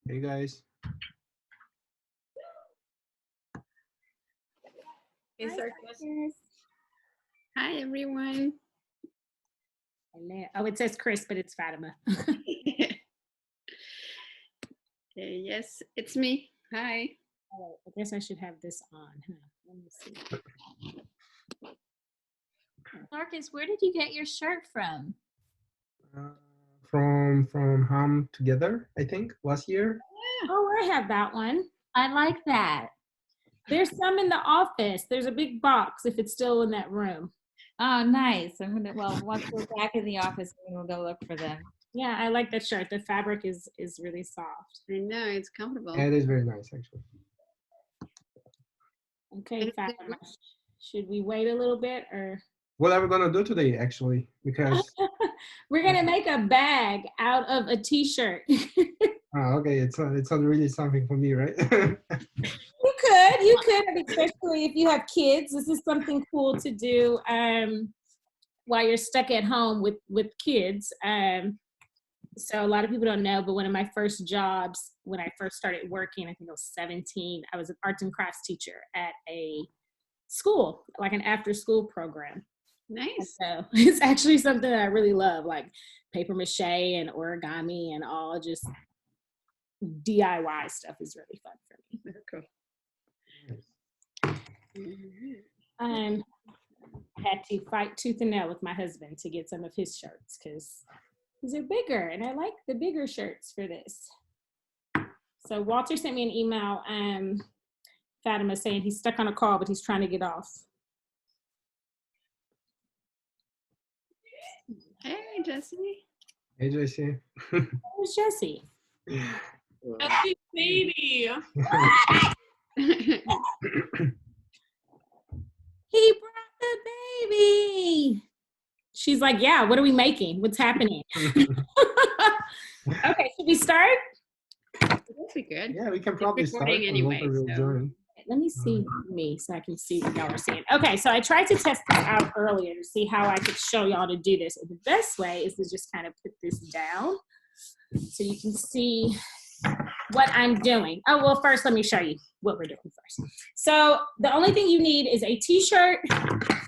Hey guys. Hey, Hi, Circus. Chris. Hi, everyone. Hello. Oh, it says Chris, but it's Fatima. Yes, it's me. Hi. Oh, I guess I should have this on, huh? Let me see. Marcus, where did you get your shirt from? From Ham Together, I think, last year. Oh, I have that one. I like that. There's some in the office. There's a big box if it's still in that room. Oh, nice. Once we're back in the office, we'll go look for them. Yeah, I like that shirt. The fabric is really soft. I know, it's comfortable. Yeah, it is very nice, actually. Okay, Fatima. Should we wait a little bit or? What are we gonna do today, actually? Because We're gonna make a bag out of a t-shirt. okay, it's not really something for me, right? You could, I mean, especially if you have kids. This is something cool to do while you're stuck at home with kids. So a lot of people don't know, but one of my first jobs when I first started working, I think I was 17, I was an arts and crafts teacher at a school, like an after school program. Nice. So it's actually something that I really love, like paper mache and origami and all just DIY stuff is really fun for me. Very cool. I had to fight tooth and nail with my husband to get some of his shirts because these are bigger and I like the bigger shirts for this. So Walter sent me an email, Fatima, saying he's stuck on a call, but he's trying to get off. Hey, Jesse. Hey, JC. Where's Jesse? Jesse's baby. He brought the baby. She's like, yeah, what are we making? What's happening? Okay, should we start? That'd be good. Yeah, we can probably start. Recording anyway, Walter will so. join. Let me see me so I can see what y'all are seeing. Okay, so I tried to test this out earlier to see how I could show y'all to do this. And the best way is to just kind of put this down so you can see what I'm doing. Oh, well, first let me show you what we're doing first. So the only thing you need is a t-shirt,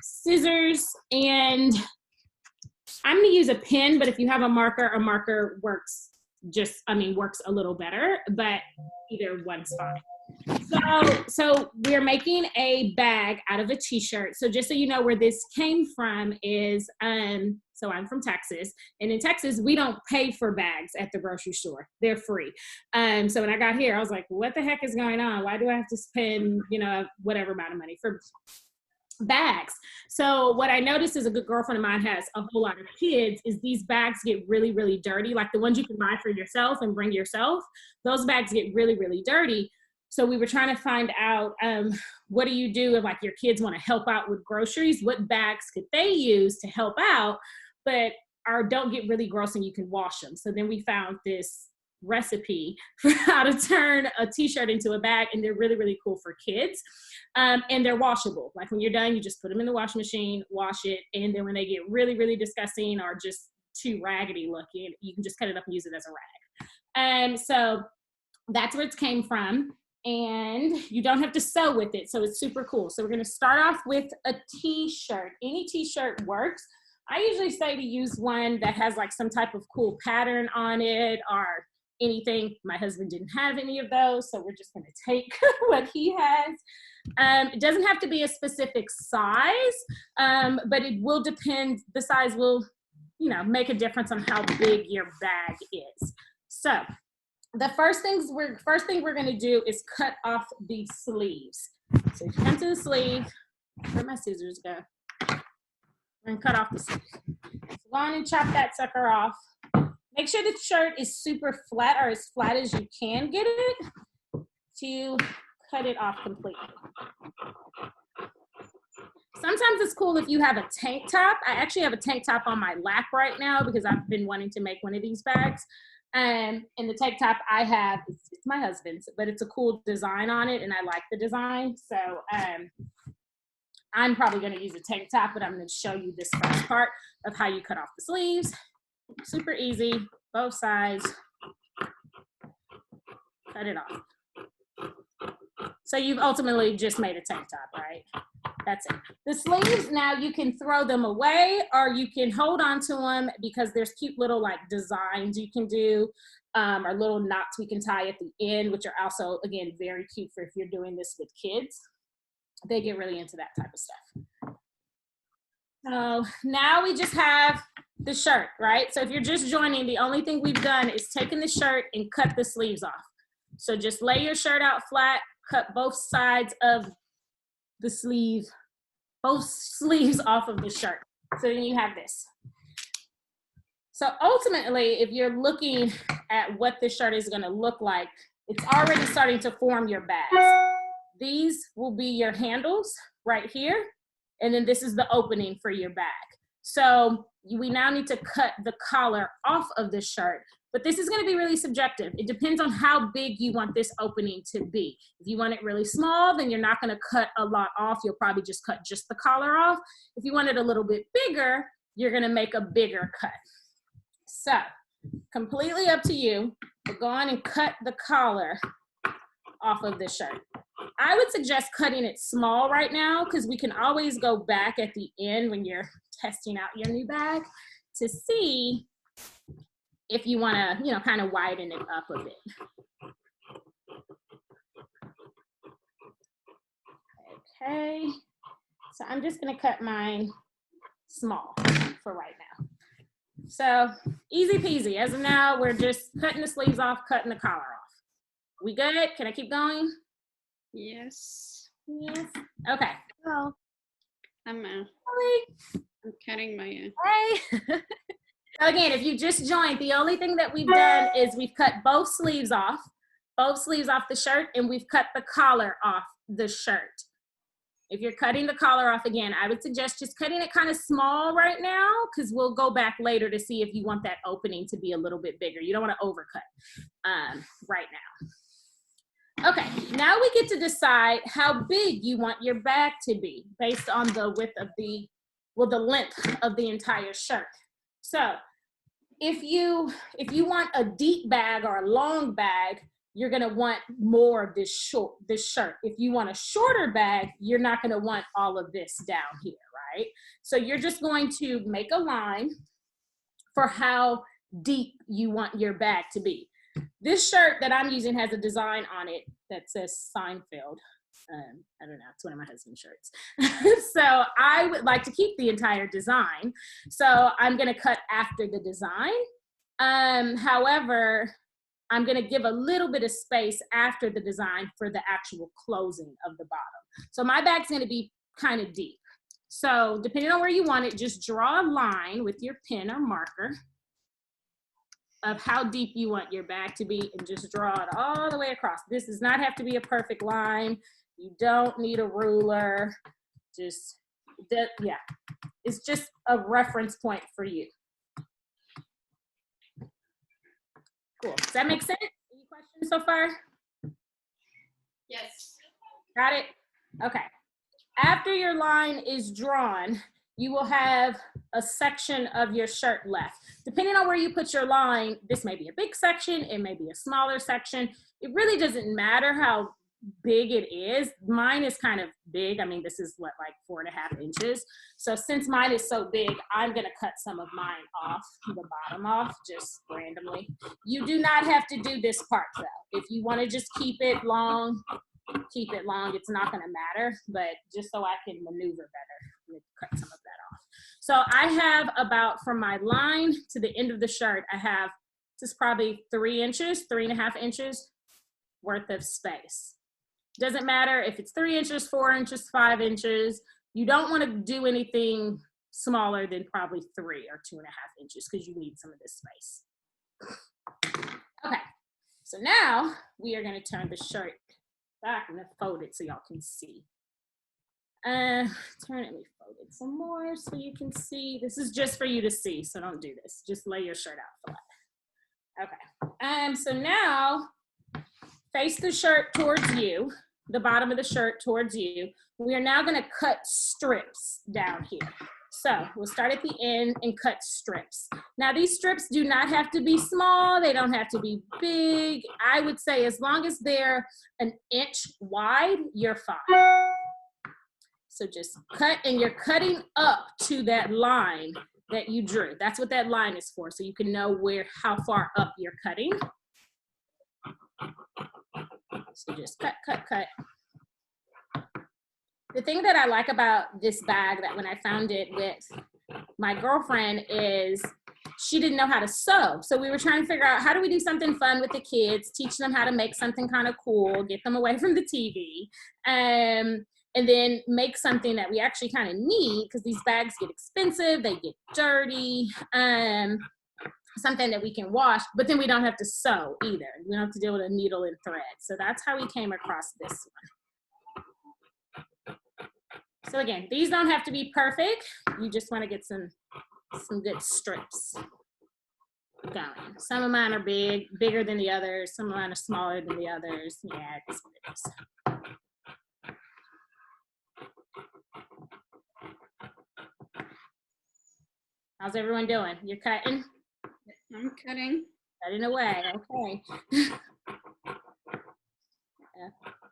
scissors, and I'm gonna use a pen, but if you have a marker works works a little better, but either one's fine. So we're making a bag out of a t-shirt. So just so you know where this came from is, so I'm from Texas, and in Texas, we don't pay for bags at the grocery store. They're free. So when I got here, I was like, what the heck is going on? Why do I have to spend, whatever amount of money for bags? So what I noticed is a good girlfriend of mine has a whole lot of kids is these bags get really, really dirty. Like the ones you can buy for yourself and bring yourself, those bags get really, really dirty. So we were trying to find out, what do you do if like your kids want to help out with groceries? What bags could they use to help out, but don't get really gross and you can wash them? So then we found this recipe for how to turn a t-shirt into a bag, and they're really, really cool for kids. And they're washable. Like when you're done, you just put them in the washing machine, wash it, and then when they get really, really disgusting or just too raggedy looking, you can just cut it up and use it as a rag. So that's where it came from. And you don't have to sew with it, so it's super cool. So we're gonna start off with a t-shirt. Any t-shirt works. I usually say to use one that has like some type of cool pattern on it or anything. My husband didn't have any of those, so we're just gonna take what he has. It doesn't have to be a specific size, but it will depend, the size will, make a difference on how big your bag is. So the first thing we're gonna do is cut off the sleeves. So you come to the sleeve, where'd my scissors go? We're gonna cut off the sleeve. So go on and chop that sucker off. Make sure the shirt is super flat or as flat as you can get it to cut it off completely. Sometimes it's cool if you have a tank top. I actually have a tank top on my lap right now because I've been wanting to make one of these bags. And the tank top I have, it's my husband's, but it's a cool design on it and I like the design. So I'm probably gonna use a tank top, but I'm gonna show you this first part of how you cut off the sleeves. Super easy, both sides. cut it off. So you've ultimately just made a tank top, right? That's it. The sleeves, now you can throw them away or you can hold on to them because there's cute little like designs you can do or little knots we can tie at the end, which are also, again, very cute for if you're doing this with kids. They get really into that type of stuff. So now we just have the shirt, right? So if you're just joining, the only thing we've done is taken the shirt and cut the sleeves off. So just lay your shirt out flat, cut both sides of the sleeve, both sleeves off of the shirt. So then you have this. So ultimately, if you're looking at what this shirt is gonna look like, it's already starting to form your bags. These will be your handles right here. And then this is the opening for your bag. So we now need to cut the collar off of the shirt, but this is gonna be really subjective. It depends on how big you want this opening to be. If you want it really small, then you're not gonna cut a lot off. You'll probably just cut just the collar off. If you want it a little bit bigger, you're gonna make a bigger cut. So completely up to you, but go on and cut the collar off of the shirt. I would suggest cutting it small right now because we can always go back at the end when you're testing out your new bag to see if you want to, you know, kind of widen it up a bit. Okay, so I'm just going to cut mine small for right now. So easy peasy. As of now, we're just cutting the sleeves off, cutting the collar off. We good? Can I keep going? Yes. Yes. Okay. Well, I'm cutting my. hey. So again, if you just joined, the only thing that we've done is we've cut both sleeves off the shirt, and we've cut the collar off the shirt. If you're cutting the collar off, again, I would suggest just cutting it kind of small right now because we'll go back later to see if you want that opening to be a little bit bigger. You don't want to overcut right now. Okay, now we get to decide how big you want your bag to be based on the width of the, well, the length of the entire shirt. So if you want a deep bag or a long bag, you're gonna want more of this shirt. If you want a shorter bag, you're not gonna want all of this down here, right? So you're just going to make a line for how deep you want your bag to be. This shirt that I'm using has a design on it that says Seinfeld. I don't know, it's one of my husband's shirts. So I would like to keep the entire design. So I'm gonna cut after the design. However, I'm gonna give a little bit of space after the design for the actual closing of the bottom. So my bag's gonna be kind of deep. So depending on where you want it, just draw a line with your pen or marker of how deep you want your bag to be and just draw it all the way across. This does not have to be a perfect line. You don't need a ruler. Just, yeah, it's just a reference point for you. Cool, does that make sense? Any questions so far? Yes. Got it? Okay. After your line is drawn, you will have a section of your shirt left. Depending on where you put your line, this may be a big section, it may be a smaller section. It really doesn't matter how big it is. Mine is kind of big. I mean, this is what, like 4.5 inches. So since mine is so big, I'm gonna cut some of mine off, the bottom off, just randomly. You do not have to do this part though. If you wanna just keep it long, keep it long. It's not gonna matter, but just so I can maneuver better, I'm gonna cut some of that off. So I have about, from my line to the end of the shirt, I have, this is probably 3 inches, 3.5 inches worth of space. Doesn't matter if it's 3 inches, 4 inches, 5 inches. You don't want to do anything smaller than probably 3 or 2.5 inches because you need some of this space. Okay, so now we are going to turn the shirt back and fold it so y'all can see. Turn it, let me fold it some more so you can see. This is just for you to see, so don't do this. Just lay your shirt out flat. Okay, so now face the shirt towards you, the bottom of the shirt towards you. We are now gonna cut strips down here. So we'll start at the end and cut strips. Now these strips do not have to be small. They don't have to be big. I would say as long as they're an inch wide, you're fine. So just cut, and you're cutting up to that line that you drew. That's what that line is for, so you can know how far up you're cutting. So just cut, cut, cut. The thing that I like about this bag, that when I found it with my girlfriend, is she didn't know how to sew. So we were trying to figure out, how do we do something fun with the kids, teach them how to make something kind of cool, get them away from the TV, and then make something that we actually kind of need, because these bags get expensive, they get dirty, something that we can wash, but then we don't have to sew either. We don't have to deal with a needle and thread. So that's how we came across this one. So again, these don't have to be perfect. You just want to get some good strips going. Some of mine are bigger than the others. Some of mine are smaller than the others. Yeah, it's what it is. How's everyone doing? You're cutting? I'm cutting. Cutting away, okay. Yeah,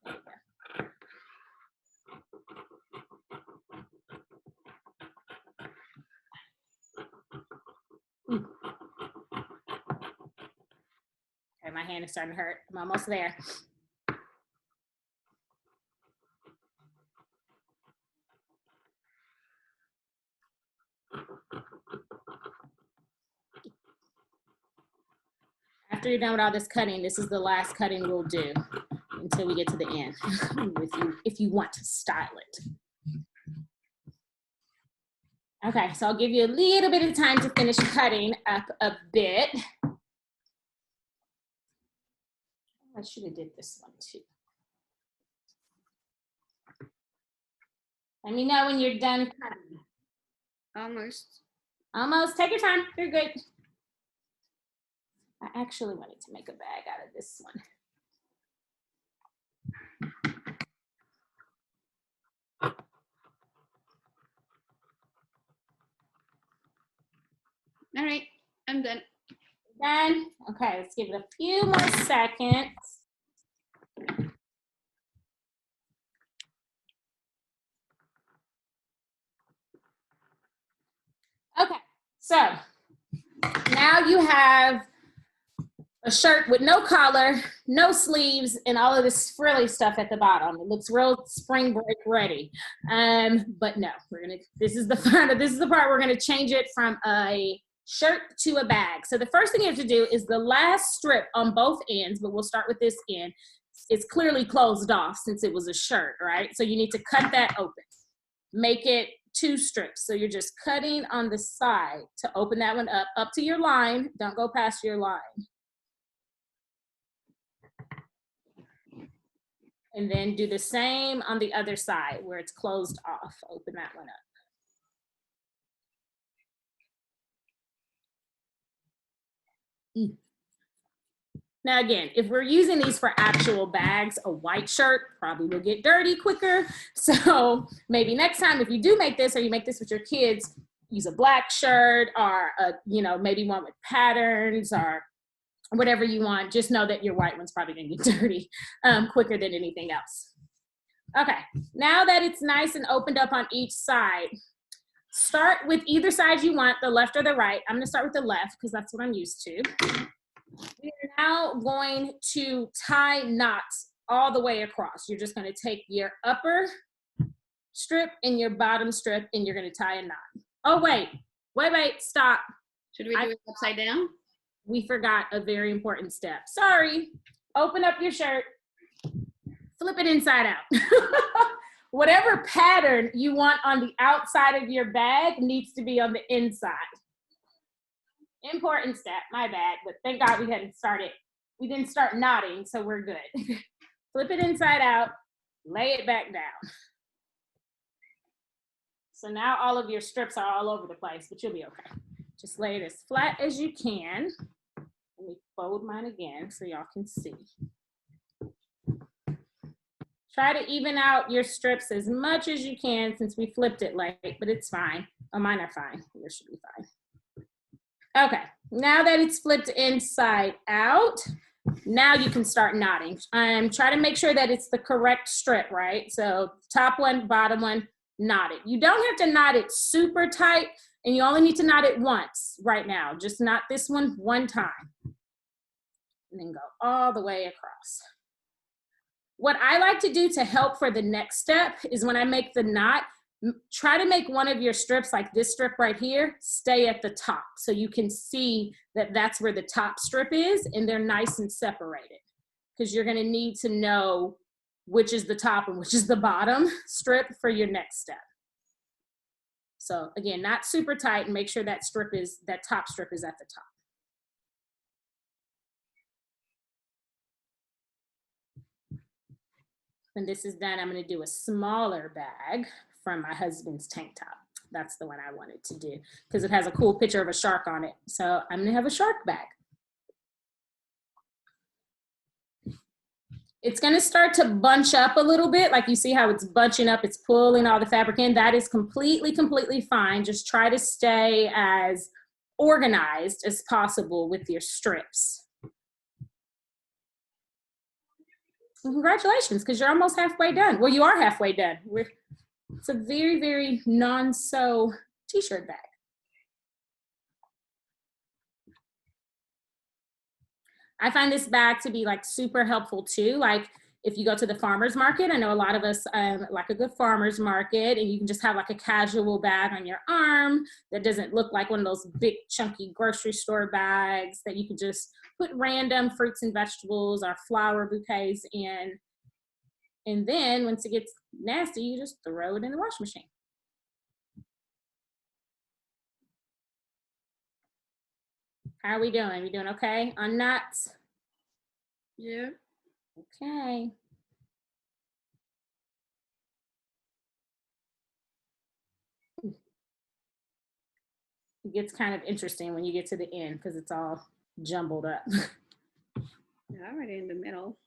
there you go. Okay, my hand is starting to hurt. I'm almost there. After you're done with all this cutting, this is the last cutting we'll do until we get to the end, if you want to style it. Okay, so I'll give you a little bit of time to finish cutting up a bit. I should have did this one too. Let me know when you're done cutting. Almost. Almost, take your time, you're good. I actually wanted to make a bag out of this one. All right, I'm done. Done? Okay, let's give it a few more seconds. Okay, so now you have a shirt with no collar, no sleeves, and all of this frilly stuff at the bottom. It looks real spring break ready. But no, this is the part we're gonna change it from a shirt to a bag. So the first thing you have to do is the last strip on both ends, but we'll start with this end. It's clearly closed off since it was a shirt, right? So you need to cut that open. Make it 2 strips. So you're just cutting on the side to open that one up to your line. Don't go past your line. And then do the same on the other side where it's closed off. Open that one up. Now again, if we're using these for actual bags, a white shirt probably will get dirty quicker. So maybe next time, if you do make this, or you make this with your kids, use a black shirt, or maybe one with patterns, or whatever you want. Just know that your white one's probably gonna get dirty quicker than anything else. Okay, now that it's nice and opened up on each side, start with either side you want, the left or the right. I'm gonna start with the left because that's what I'm used to. We are now going to tie knots all the way across. You're just gonna take your upper strip and your bottom strip, and you're gonna tie a knot. Oh, wait, stop. Should we do it upside down? We forgot a very important step. Sorry. Open up your shirt, flip it inside out. Whatever pattern you want on the outside of your bag needs to be on the inside. Important step, my bad, but thank God we didn't start knotting, so we're good. Flip it inside out, lay it back down. So now all of your strips are all over the place, but you'll be okay. Just lay it as flat as you can. Let me fold mine again so y'all can see. Try to even out your strips as much as you can since we flipped it late, but it's fine. Oh, mine are fine. Yours should be fine. Okay, now that it's flipped inside out, now you can start knotting. Try to make sure that it's the correct strip, right? So top one, bottom one, knot it. You don't have to knot it super tight, and you only need to knot it once right now. Just knot this one time. And then go all the way across. What I like to do to help for the next step is when I make the knot, try to make one of your strips, like this strip right here, stay at the top so you can see that that's where the top strip is and they're nice and separated, because you're going to need to know which is the top and which is the bottom strip for your next step. So again, not super tight, and make sure that top strip is at the top. When this is done, I'm going to do a smaller bag from my husband's tank top. That's the one I wanted to do because it has a cool picture of a shark on it. So I'm going to have a shark bag. It's going to start to bunch up a little bit. Like you see how it's bunching up, it's pulling all the fabric in. That is completely fine. Just try to stay as organized as possible with your strips. Congratulations, because you're almost halfway done. Well, you are halfway done. It's a very non-sew t-shirt bag. I find this bag to be like super helpful too. Like if you go to the farmer's market, I know a lot of us like a good farmer's market, and you can just have like a casual bag on your arm that doesn't look like one of those big chunky grocery store bags that you can just put random fruits and vegetables or flower bouquets in. And then once it gets nasty, you just throw it in the wash machine. How are we doing? We doing okay on knots? Yeah. Okay. It gets kind of interesting when you get to the end because it's all jumbled up. Yeah, already in the middle.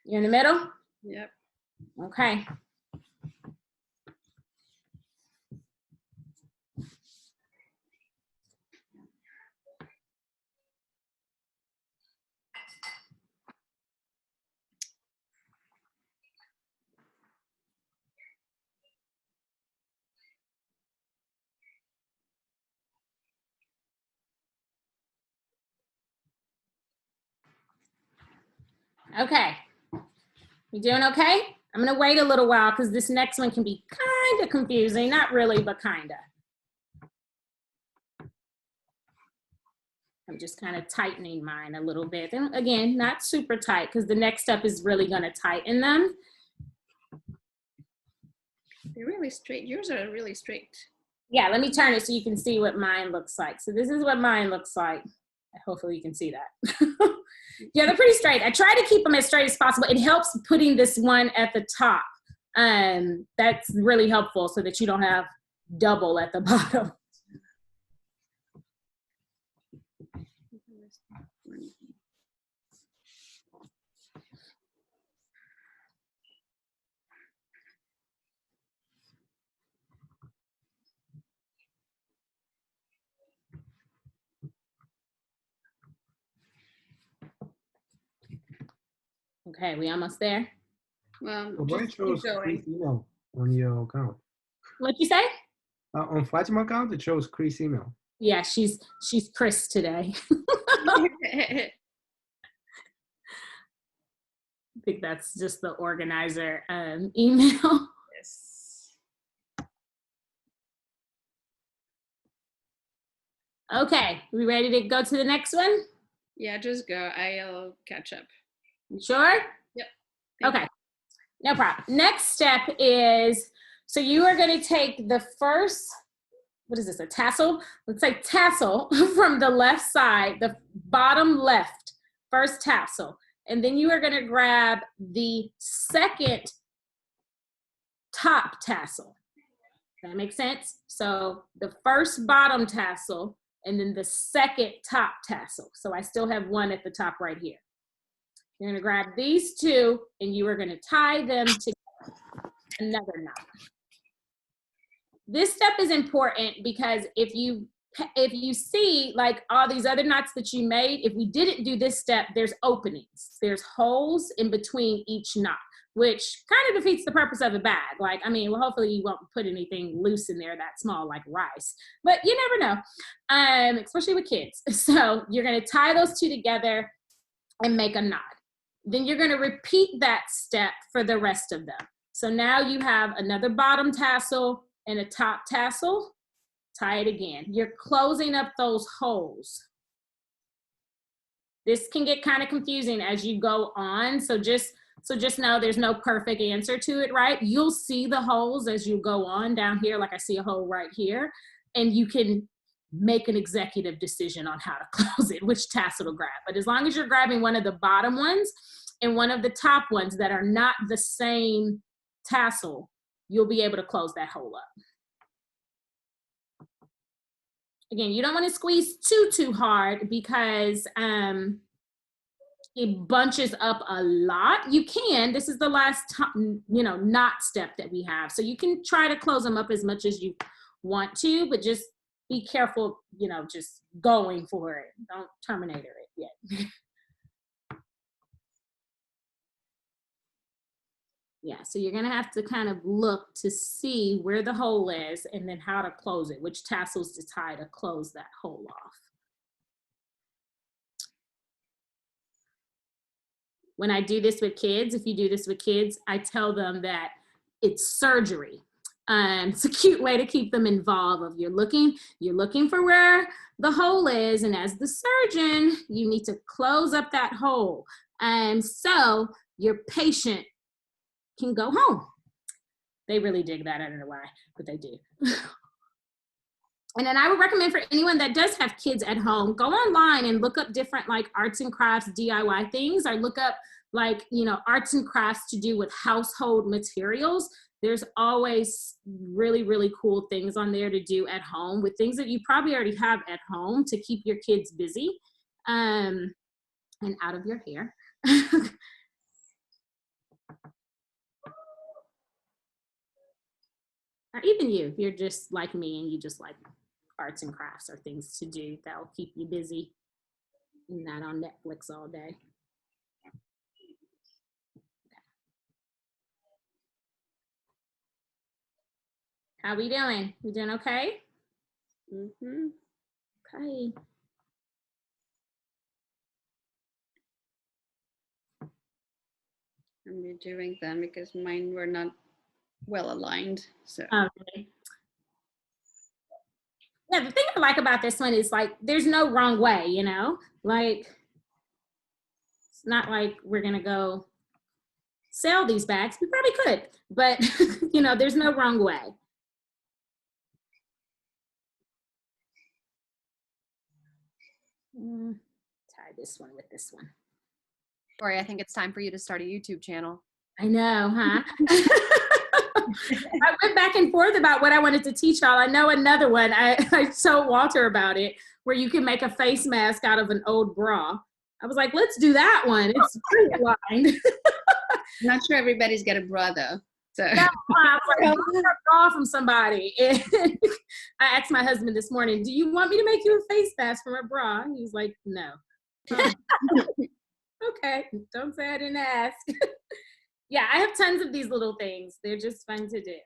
You're in the middle? Yep. Okay. Okay. You doing okay? I'm gonna wait a little while because this next one can be kind of confusing. Not really, but kind of. I'm just kind of tightening mine a little bit. And again, not super tight because the next step is really gonna tighten them. They're really straight. Yours are really straight. Yeah, let me turn it so you can see what mine looks like. So this is what mine looks like. Hopefully you can see that. Yeah, they're pretty straight. I try to keep them as straight as possible. It helps putting this one at the top. That's really helpful so that you don't have double at the bottom. Okay, we almost there? Well, Why just shows keep going. Chris email on your account? What'd you say? On Fatima account, it shows Chris email. Yeah, she's Chris today. I think that's just the organizer email. Yes. Okay, we ready to go to the next one? Yeah, just go. I'll catch up. You sure? Yep. Okay, no problem. Next step is, so you are going to take the first, what is this, a tassel? Let's say tassel from the left side, the bottom left, first tassel. And then you are going to grab the second top tassel. Does that make sense? So the first bottom tassel and then the second top tassel. So I still have one at the top right here. You're going to grab these two and you are going to tie them together. Another knot. this step is important because if you see like all these other knots that you made, if we didn't do this step, there's openings, there's holes in between each knot, which kind of defeats the purpose of a bag. Like, I mean, well, hopefully you won't put anything loose in there that small, like rice, but you never know, especially with kids. So you're gonna tie those two together and make a knot. Then you're gonna repeat that step for the rest of them. So now you have another bottom tassel and a top tassel. Tie it again. You're closing up those holes. This can get kind of confusing as you go on. So just know there's no perfect answer to it, right? You'll see the holes as you go on down here. Like I see a hole right here, and you can make an executive decision on how to close it, which tassel to grab. But as long as you're grabbing one of the bottom ones and one of the top ones that are not the same tassel, you'll be able to close that hole up. Again, you don't want to squeeze too hard because it bunches up a lot. You can, this is the last knot step that we have. So you can try to close them up as much as you want to, but just be careful, just going for it. Don't terminate it yet. Yeah, so you're gonna have to kind of look to see where the hole is and then how to close it, which tassels to tie to close that hole off. When I do this with kids, if you do this with kids, I tell them that it's surgery. It's a cute way to keep them involved. You're looking for where the hole is, and as the surgeon, you need to close up that hole. So your patient can go home. They really dig that. I don't know why, but they do. And then I would recommend for anyone that does have kids at home, go online and look up different like arts and crafts DIY things, or look up like, arts and crafts to do with household materials. There's always really, really cool things on there to do at home with things that you probably already have at home to keep your kids busy and out of your hair. Or even you, if you're just like me and you just like arts and crafts or things to do that'll keep you busy and not on Netflix all day. How we doing? We doing okay? Mm-hmm. Okay. I'm redoing them because mine were not well aligned. So. Okay. Yeah, the thing I like about this one is like there's no wrong way, like it's not like we're gonna go sell these bags. We probably could, but there's no wrong way. Tie this one with this one. Tori, I think it's time for you to start a YouTube channel. I know, huh? I went back and forth about what I wanted to teach y'all. I know another one. I told Walter about it, where you can make a face mask out of an old bra. I was like, let's do that one. It's lined. I'm not sure everybody's got a bra though. So. No, I was like, I want a bra from somebody. And I asked my husband this morning, do you want me to make you a face mask from a bra? He was like, no. Okay, don't say I didn't ask. Yeah, I have tons of these little things. They're just fun to do.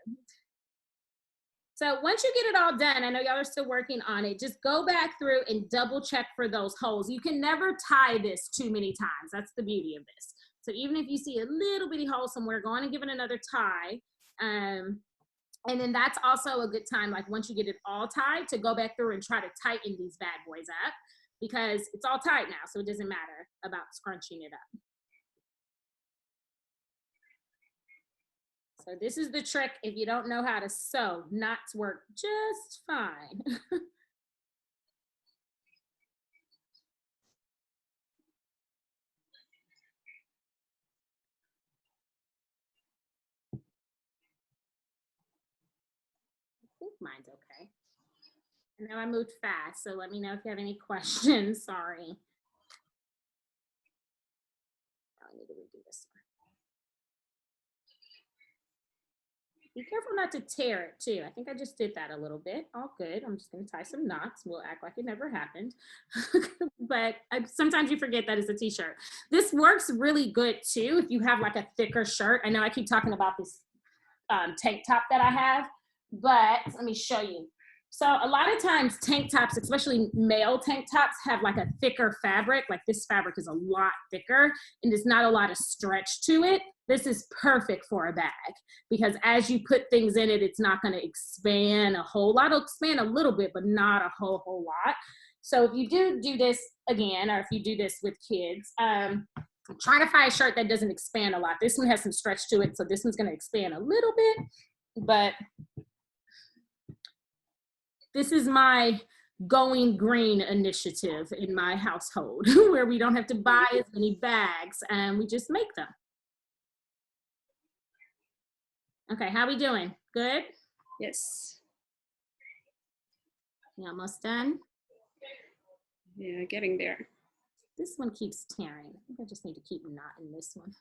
So once you get it all done, I know y'all are still working on it, just go back through and double check for those holes. You can never tie this too many times. That's the beauty of this. So even if you see a little bitty hole somewhere, go on and give it another tie. And then that's also a good time, like once you get it all tied, to go back through and try to tighten these bad boys up, because it's all tight now, so it doesn't matter about scrunching it up. So this is the trick if you don't know how to sew. Knots work just fine. I think mine's okay. And now I moved fast, so let me know if you have any questions. Sorry. I need to redo this one. Be careful not to tear it too. I think I just did that a little bit. All good. I'm just going to tie some knots. We'll act like it never happened. But sometimes you forget that it's a t-shirt. This works really good too if you have like a thicker shirt. I know I keep talking about this tank top that I have, but let me show you. So a lot of times tank tops, especially male tank tops, have like a thicker fabric. Like this fabric is a lot thicker and there's not a lot of stretch to it. This is perfect for a bag because as you put things in it, it's not going to expand a whole lot. It'll expand a little bit, but not a whole lot. So if you do this again, or if you do this with kids, try to find a shirt that doesn't expand a lot. This one has some stretch to it, so this one's going to expand a little bit, but this is my going green initiative in my household where we don't have to buy as many bags and we just make them. Okay, how we doing? Good? Yes. You almost done? Yeah, getting there. This one keeps tearing. I think I just need to keep knotting this one.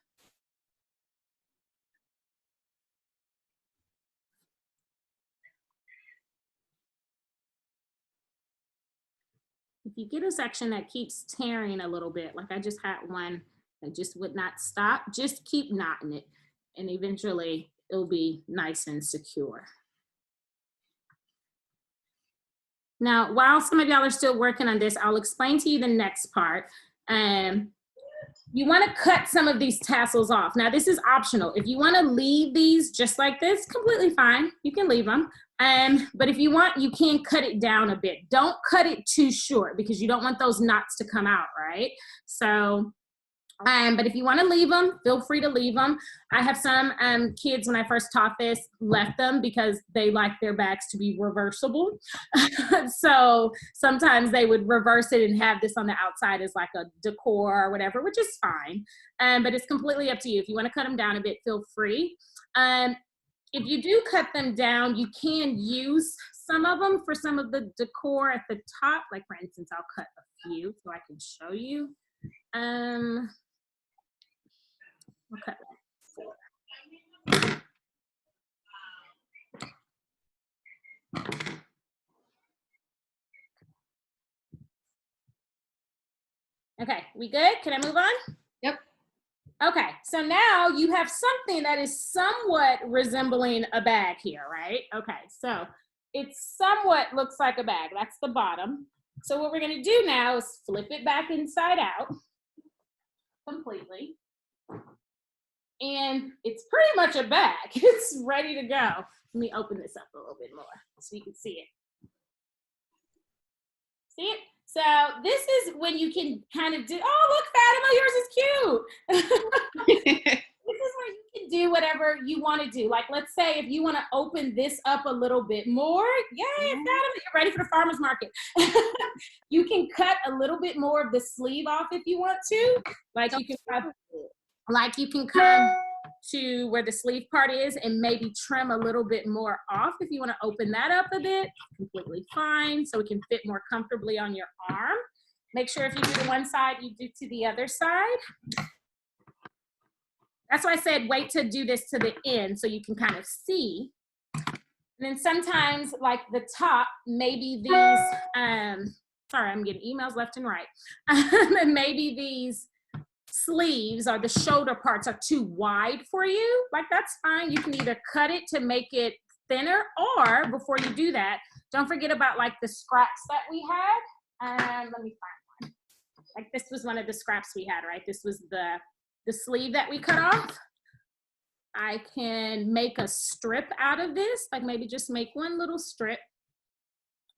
If you get a section that keeps tearing a little bit, like I just had one that just would not stop, just keep knotting it and eventually it'll be nice and secure. Now, while some of y'all are still working on this, I'll explain to you the next part. You want to cut some of these tassels off. Now, this is optional. If you want to leave these just like this, completely fine. You can leave them. But if you want, you can cut it down a bit. Don't cut it too short because you don't want those knots to come out, right? So, but if you want to leave them, feel free to leave them. I have some kids, when I first taught this, left them because they like their bags to be reversible. So sometimes they would reverse it and have this on the outside as like a decor or whatever, which is fine. But it's completely up to you. If you want to cut them down a bit, feel free. If you do cut them down, you can use some of them for some of the decor at the top. Like for instance, I'll cut a few so I can show you. Okay. Okay, we good? Can I move on? Yep. Okay, so now you have something that is somewhat resembling a bag here, right? Okay, so it somewhat looks like a bag. That's the bottom. So what we're gonna do now is flip it back inside out completely. And it's pretty much a bag. It's ready to go. Let me open this up a little bit more so you can see it. See it? So this is when you can kind of do, oh, look, Fatima, yours is cute. This is where you can do whatever you want to do. Like, let's say if you want to open this up a little bit more, yay, Fatima, you're ready for the farmer's market. You can cut a little bit more of the sleeve off if you want to. Like you can come to where the sleeve part is and maybe trim a little bit more off if you want to open that up a bit. Completely fine, so it can fit more comfortably on your arm. Make sure if you do the one side, you do to the other side. That's why I said wait to do this to the end so you can kind of see. And then sometimes like the top, maybe these, sorry, I'm getting emails left and right. Maybe these sleeves or the shoulder parts are too wide for you. Like that's fine. You can either cut it to make it thinner, or before you do that, don't forget about like the scraps that we had. Let me find one. Like this was one of the scraps we had, right? This was the sleeve that we cut off. I can make a strip out of this, like maybe just make one little strip.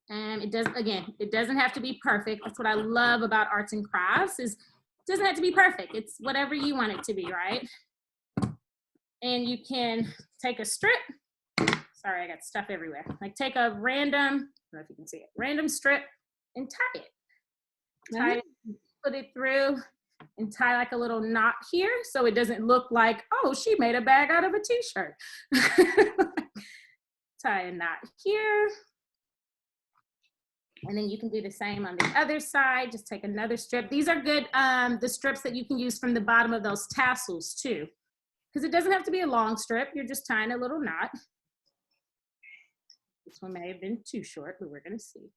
And it does, again, it doesn't have to be perfect. That's what I love about arts and crafts is it doesn't have to be perfect. It's whatever you want it to be, right? And you can take a strip. Sorry, I got stuff everywhere. Like take a random, I don't know if you can see it, random strip and tie it. Tie it, put it through and tie like a little knot here so it doesn't look like, oh, she made a bag out of a t-shirt. Tie a knot here. And then you can do the same on the other side. Just take another strip. These are good, the strips that you can use from the bottom of those tassels too. Because it doesn't have to be a long strip. You're just tying a little knot. This one may have been too short, but we're gonna see.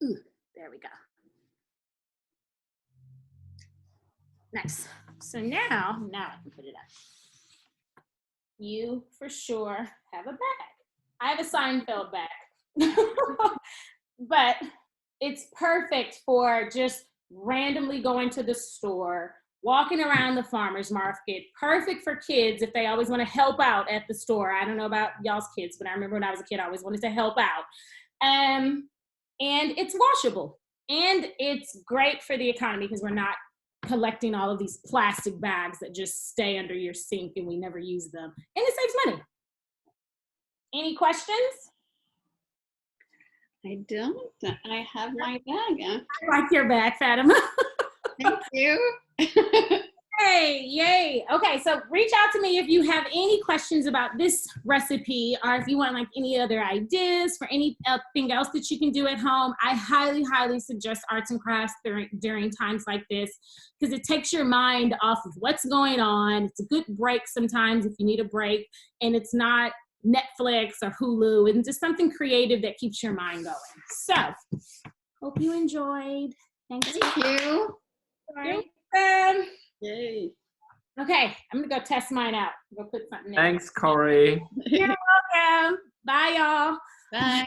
Ooh, there we go. Nice. So now I can put it up. You for sure have a bag. I have a Seinfeld bag, but it's perfect for just randomly going to the store, walking around the farmer's market. Perfect for kids if they always want to help out at the store. I don't know about y'all's kids, but I remember when I was a kid, I always wanted to help out. And it's washable. And it's great for the economy because we're not collecting all of these plastic bags that just stay under your sink and we never use them. And it saves money. Any questions? I don't. I have my bag. I like your bag, Fatima. Thank you. Hey, yay. Okay, so reach out to me if you have any questions about this recipe or if you want like any other ideas for anything else that you can do at home. I highly, highly suggest arts and crafts during times like this because it takes your mind off of what's going on. It's a good break sometimes if you need a break, and it's not Netflix or Hulu, and just something creative that keeps your mind going. So, hope you enjoyed. Thank you. You're welcome. Yay. Okay, I'm gonna go test mine out. Go put something in. Thanks, Corey. You're welcome. Bye, y'all. Bye.